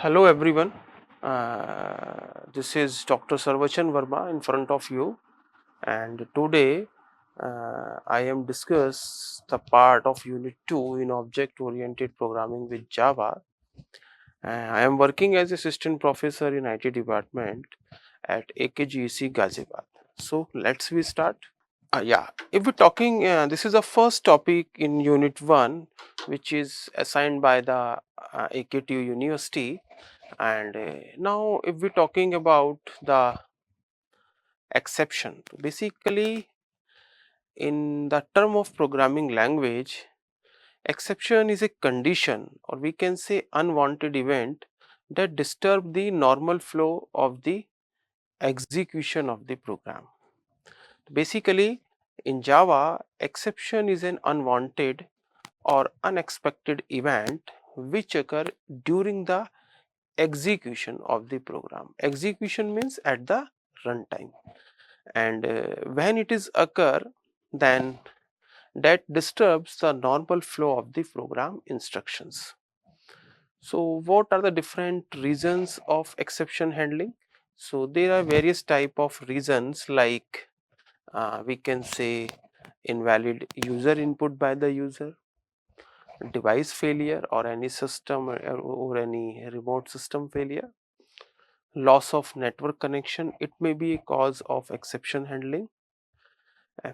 Hello everyone, this is Dr. Sarvachan Verma in front of you, and today I am discuss the part of Unit 2 in Object Oriented Programming with Java. I am working as Assistant Professor in IT Department at AKGEC Ghaziabad. So let's we start. Yeah, if we're talking, this is the first topic in Unit 1, which is assigned by the AKTU University. And now if we're talking about the exception, basically in the term of programming language, exception is a condition, or we can say unwanted event, that disturb the normal flow of the execution of the program. Basically in Java, exception is an unwanted or unexpected event which occur during the execution of the program. Execution means at the runtime, and when it is occur, then that disturbs the normal flow of the program instructions. So what are the different reasons of exception handling? So there are various type of reasons, like we can say invalid user input by the user, device failure or any system or any remote system failure, loss of network connection, it may be a cause of exception handling.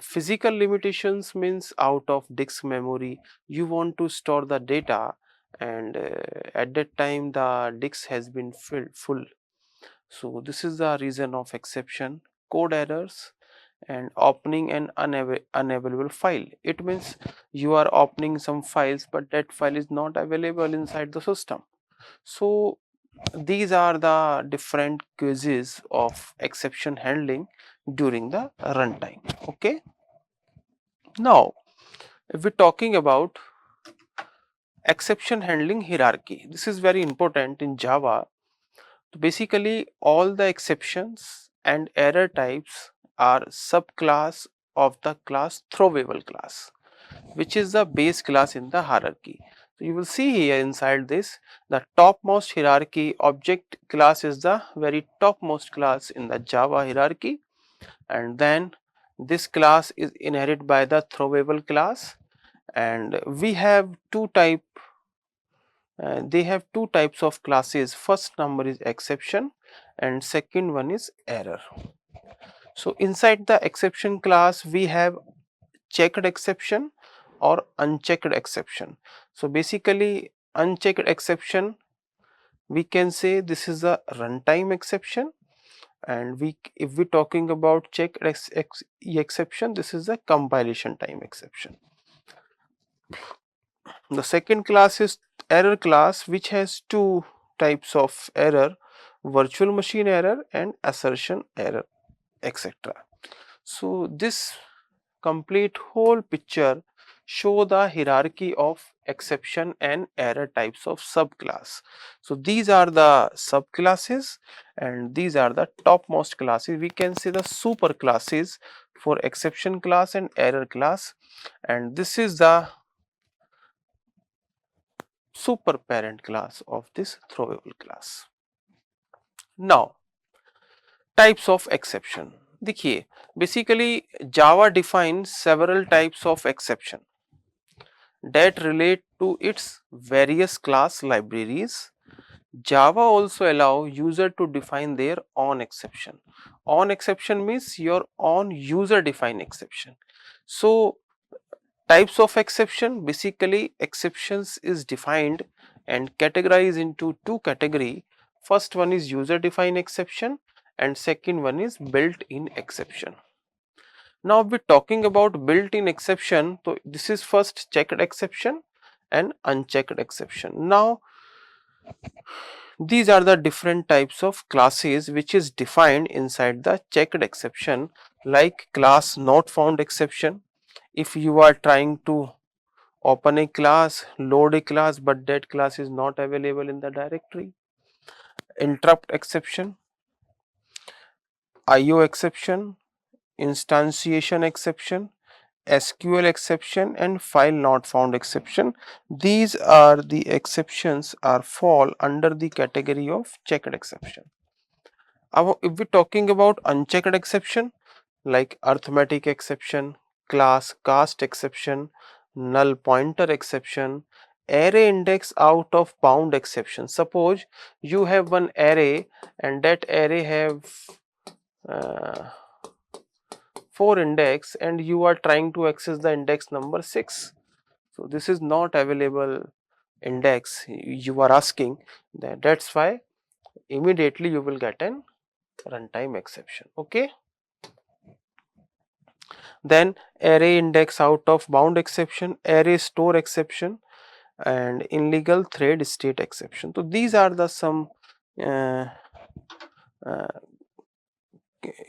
Physical limitations means out of disk memory, you want to store the data, and at that time the disk has been filled full. So this is the reason of exception. Code errors and opening an unavailable file, it means you are opening some files but that file is not available inside the system. So these are the different cases of exception handling during the runtime. Okay, now if we're talking about exception handling hierarchy, this is very important in Java. Basically all the exceptions and error types are subclass of the class throwable class, which is the base class in the hierarchy. So you will see here inside this, the topmost hierarchy object class is the very topmost class in the Java hierarchy, and then this class is inherited by the throwable class, and we have they have two types of classes. First number is exception and second one is error. So inside the exception class we have checked exception or unchecked exception. So basically unchecked exception, we can say this is a runtime exception, and if we talking about checked exception, this is a compilation time exception. The second class is error class, which has two types of error: virtual machine error and assertion error, etc. So this complete whole picture show the hierarchy of exception and error types of subclass. So these are the subclasses and these are the topmost classes. We can say the super classes for exception class and error class, and this is the super parent class of this throwable class. Now types of exception. देखिए, basically Java defines several types of exception that relate to its various class libraries. Java also allow user to define their own exception. On exception means your own user defined exception. So types of exception, basically exceptions is defined and categorized into two category. First one is user defined exception and second one is built in exception. Now we are talking about built in exception, so this is first checked exception and unchecked exception. Now these are the different types of classes which is defined inside the checked exception, like class not found exception. If you are trying to open a class, load a class, but that class is not available in the directory. Interrupt exception, IO exception, instantiation exception, SQL exception and file not found exception. These are the exceptions are fall under the category of checked exception. If we're talking about unchecked exception like arithmetic exception, class cast exception, null pointer exception, array index out of bound exception. Suppose you have one array and that array have uh, 4 index and you are trying to access the index number 6. So this is not available index you are asking, that's why immediately you will get an runtime exception. Okay. Then array index out of bound exception, array store exception, and illegal thread state exception. So these are the some uh, uh,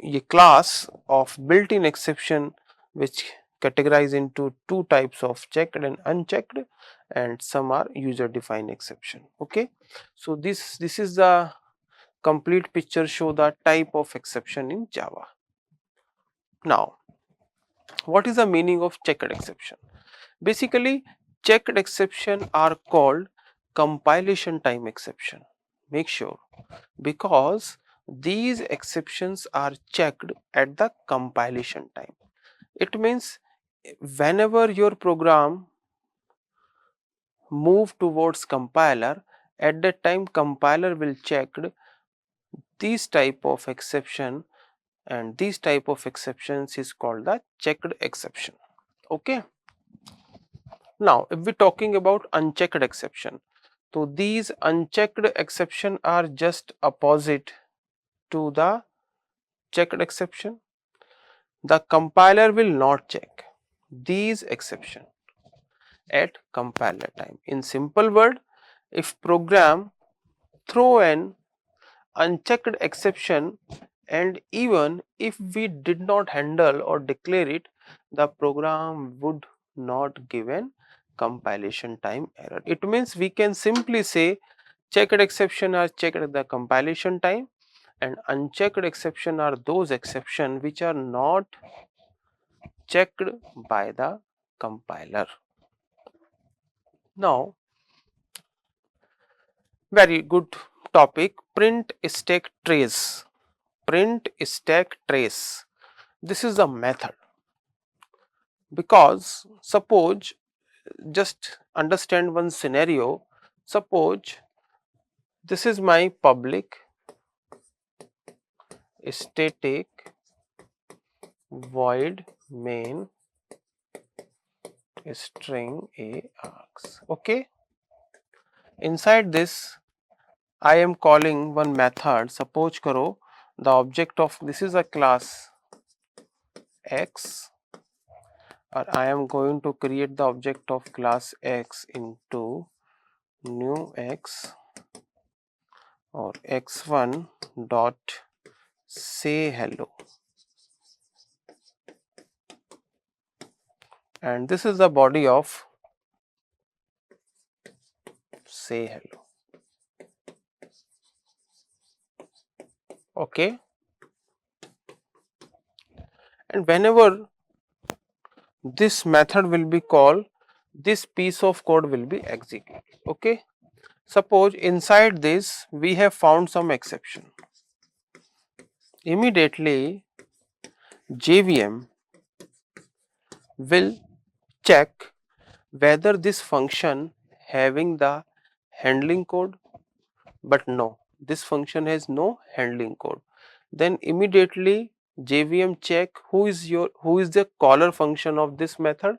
a class of built-in exception which categorize into two types of checked and unchecked, and some are user defined exception. Okay, so this is the complete picture show the type of exception in Java. Now what is the meaning of checked exception? Basically checked exception are called compilation time exception. Make sure, because these exceptions are checked at the compilation time. It means whenever your program move towards compiler, at that time compiler will check these type of exception, and these type of exceptions is called the checked exception. Okay. Now if we talking about unchecked exception, so these unchecked exception are just opposite to the checked exception. The compiler will not check these exception at compiler time. In simple word, if program throw an unchecked exception and even if we did not handle or declare it, the program would not give an compilation time error. It means we can simply say checked exception are checked at the compilation time and unchecked exception are those exception which are not checked by the compiler. Now very good topic, print stack trace. Print stack trace, this is the method, because suppose just understand one scenario. Suppose this is my public static void main string a args. Okay, inside this I am calling one method. Suppose karo the object of this is a class x, or I am going to create the object of class x into new x or x1 dot say hello, and this is the body of say hello. Okay, and whenever this method will be called, this piece of code will be executed. Okay, suppose inside this we have found some exception. Immediately JVM will check whether this function having the handling code, but no, this function has no handling code. Then immediately JVM check who is the caller function of this method.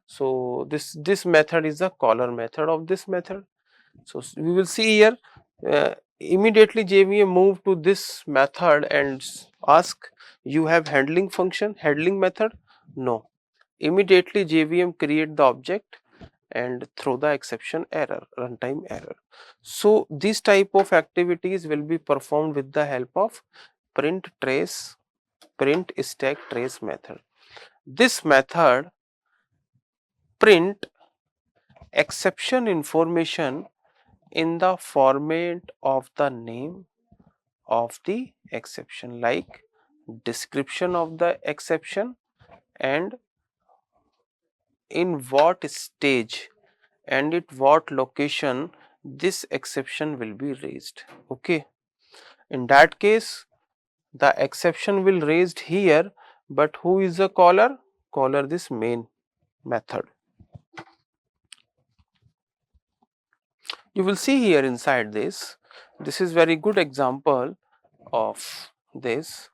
So this method is the caller method of this method. So we will see here, immediately JVM move to this method and ask, you have handling function, handling method? No. Immediately JVM create the object and throw the exception error, runtime error. So these type of activities will be performed with the help of print stack trace method. This method print exception information in the format of the name of the exception, like description of the exception and in what stage and at what location this exception will be raised. Okay. In that case, the exception will raised here, but who is the caller? Caller this main method. You will see here inside this, this is very good example of this.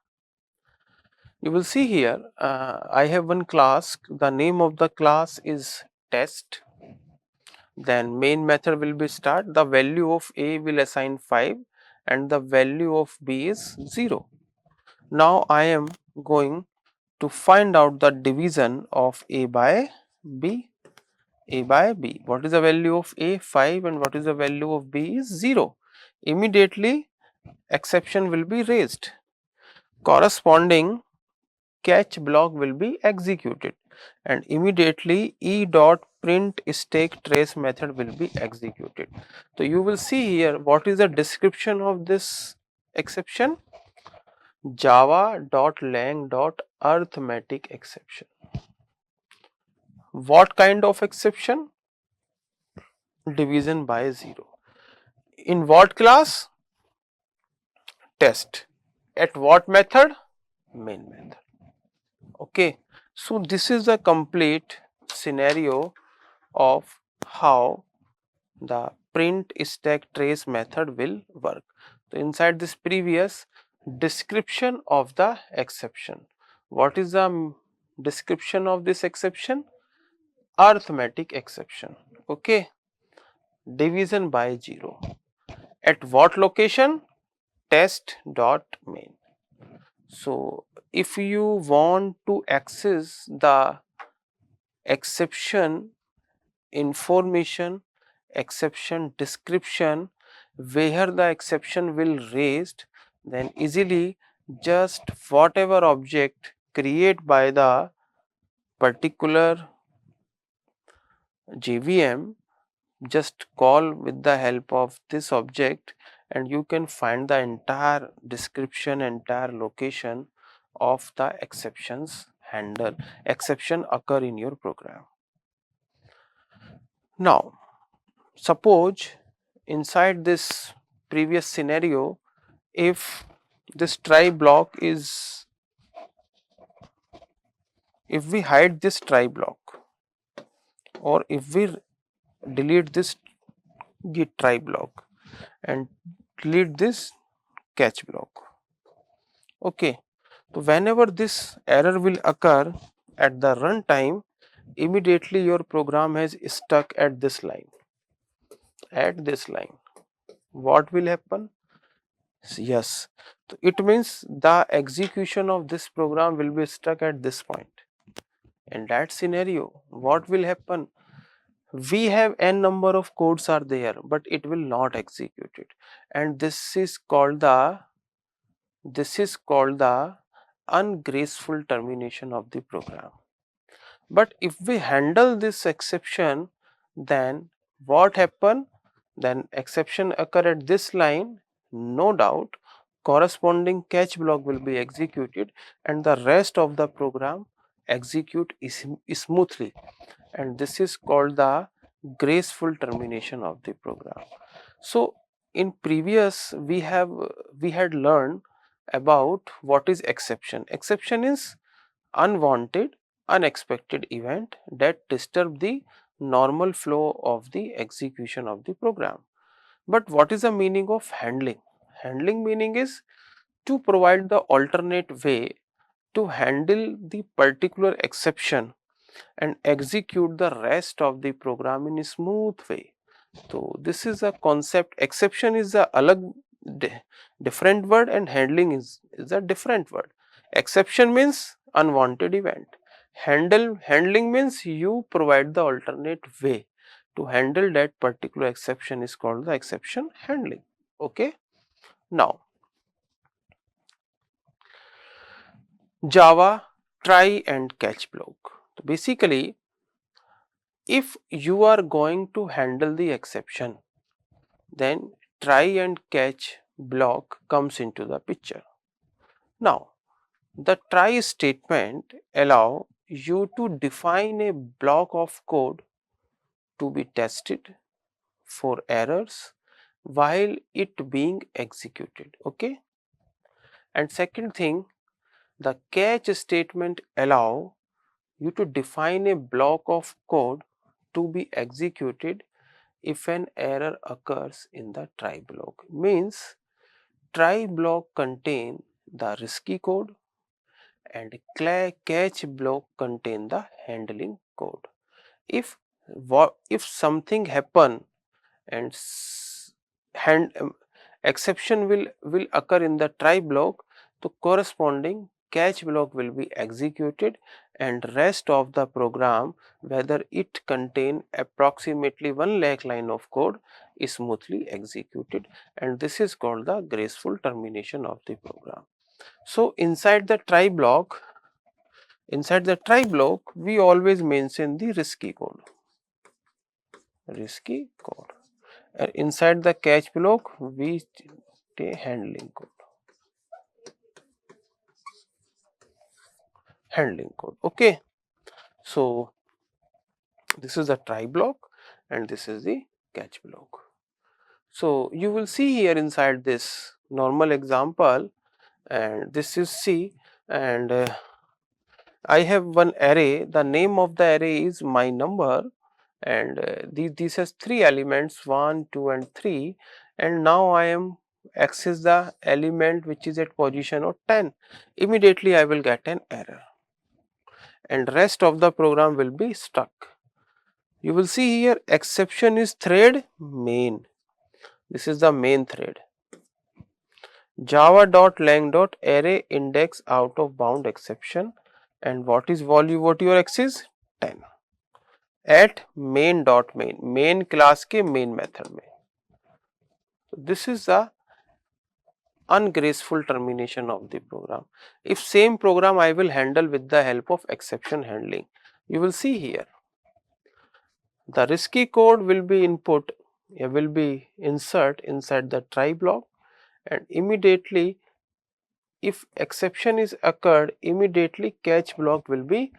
You will see here, I have one class, the name of the class is test, then main method will be start, the value of A will assign 5 and the value of B is 0. Now I am going to find out the division of A by B. A by B. What is the value of A? 5 and what is the value of B is 0. Immediately exception will be raised. Corresponding catch block will be executed and immediately E dot print stack trace method will be executed. So you will see here what is the description of this exception? Java.lang.arithmetic exception. What kind of exception? Division by 0. In what class? Test. At what method? Main method. Okay. So this is the complete scenario of how the print stack trace method will work. So inside this previous description of the exception. What is the description of this exception? Arithmetic exception. Okay. Division by 0. At what location? Test dot main. So if you want to access the exception information, exception description, where the exception will raised, then easily just whatever object create by the particular JVM, just call with the help of this object and you can find the entire description, entire location of the exceptions handle, exception occur in your program. Now suppose inside this previous scenario, if this try block is, if we hide this try block or if we delete this get try block and delete this catch block. Okay. So whenever this error will occur at the runtime, immediately your program has stuck at this line. At this line, what will happen? Yes, so it means the execution of this program will be stuck at this point. In that scenario, what will happen? We have n number of codes are there, but it will not execute it, and this is called the ungraceful termination of the program. But if we handle this exception, then what happen? Then exception occur at this line, no doubt corresponding catch block will be executed and the rest of the program execute smoothly, and this is called the graceful termination of the program. So in previous we had learned about what is exception. Exception is unwanted, unexpected event that disturb the normal flow of the execution of the program. But what is the meaning of handling? Handling meaning is to provide the alternate way to handle the particular exception and execute the rest of the program in a smooth way. So this is a concept. Exception is a different word and handling is a different word. Exception means unwanted event. Handling means you provide the alternate way to handle that particular exception is called the exception handling. Okay. Now Java try and catch block. So basically, if you are going to handle the exception, then try and catch block comes into the picture. Now the try statement allow you to define a block of code to be tested for errors while it being executed. Okay. And second thing, the catch statement allow you to define a block of code to be executed if an error occurs in the try block. Means try block contain the risky code and catch block contain the handling code. If something happen and exception will occur in the try block, the corresponding catch block will be executed and rest of the program, whether it contain approximately 1 lakh line of code, is smoothly executed, and this is called the graceful termination of the program. So inside the try block, we always mention the risky code. And inside the catch block, we take handling code. Okay. So this is the try block and this is the catch block. So you will see here inside this normal example, and this is C, and I have one array. The name of the array is my number, and this has 3 elements 1, 2 and 3, and now I am access the element which is at position of 10. Immediately I will get an error and rest of the program will be stuck. You will see here exception is thread main. This is the main thread. Java.lang.array index out of bound exception, and what is your x is 10 at main class के main method में. This is the ungraceful termination of the program. If same program I will handle with the help of exception handling. You will see here the risky code will be insert inside the try block, and immediately if exception is occurred, immediately catch block will be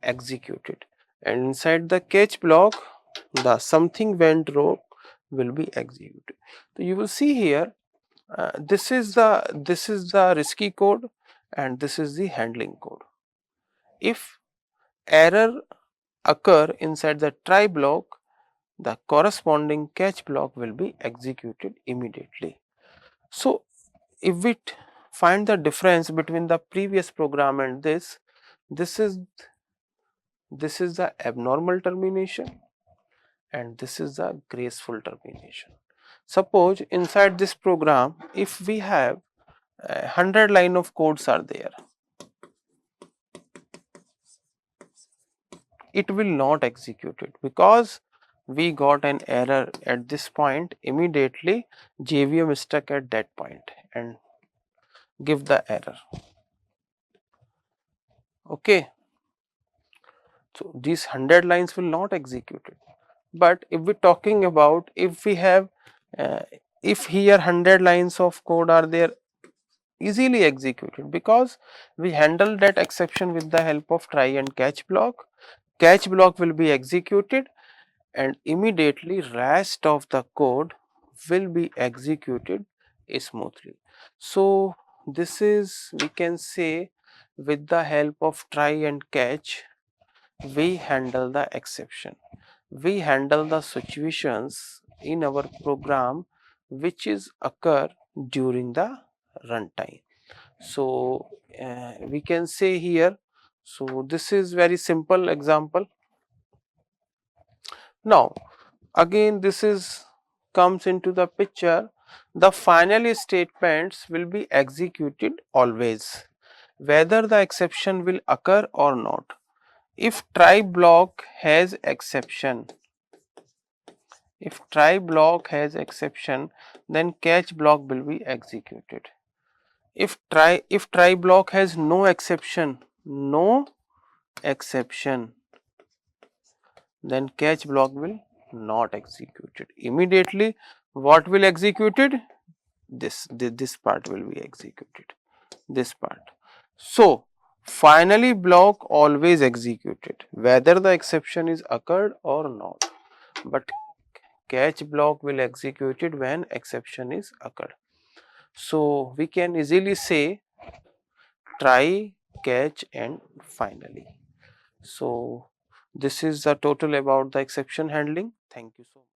executed, and inside the catch block the something went wrong will be executed. So you will see here this is the risky code and this is the handling code. If error occur inside the try block, the corresponding catch block will be executed immediately. So if we find the difference between the previous program and this is the abnormal termination and this is the graceful termination. Suppose inside this program, if we have 100 line of codes are there, it will not execute it because we got an error at this point. Immediately JVM is stuck at that point and give the error. Okay. So these 100 lines will not execute it. But if we are talking about if we have if here 100 lines of code are there, easily executed because we handle that exception with the help of try and catch block. Catch block will be executed and immediately rest of the code will be executed smoothly. So this is, we can say, with the help of try and catch we handle the exception. We handle the situations in our program which is occur during the runtime. So we can say here, so this is very simple example. Now again this is comes into the picture. The final statements will be executed always whether the exception will occur or not. If try block has exception, then catch block will be executed. If try block has no exception, then catch block will not executed. Immediately what will executed? This part will be executed, this part. So Finally block always executed whether the exception is occurred or not, but catch block will execute it when exception is occurred. So we can easily say try, catch and finally. So this is the total about the exception handling. Thank you so much.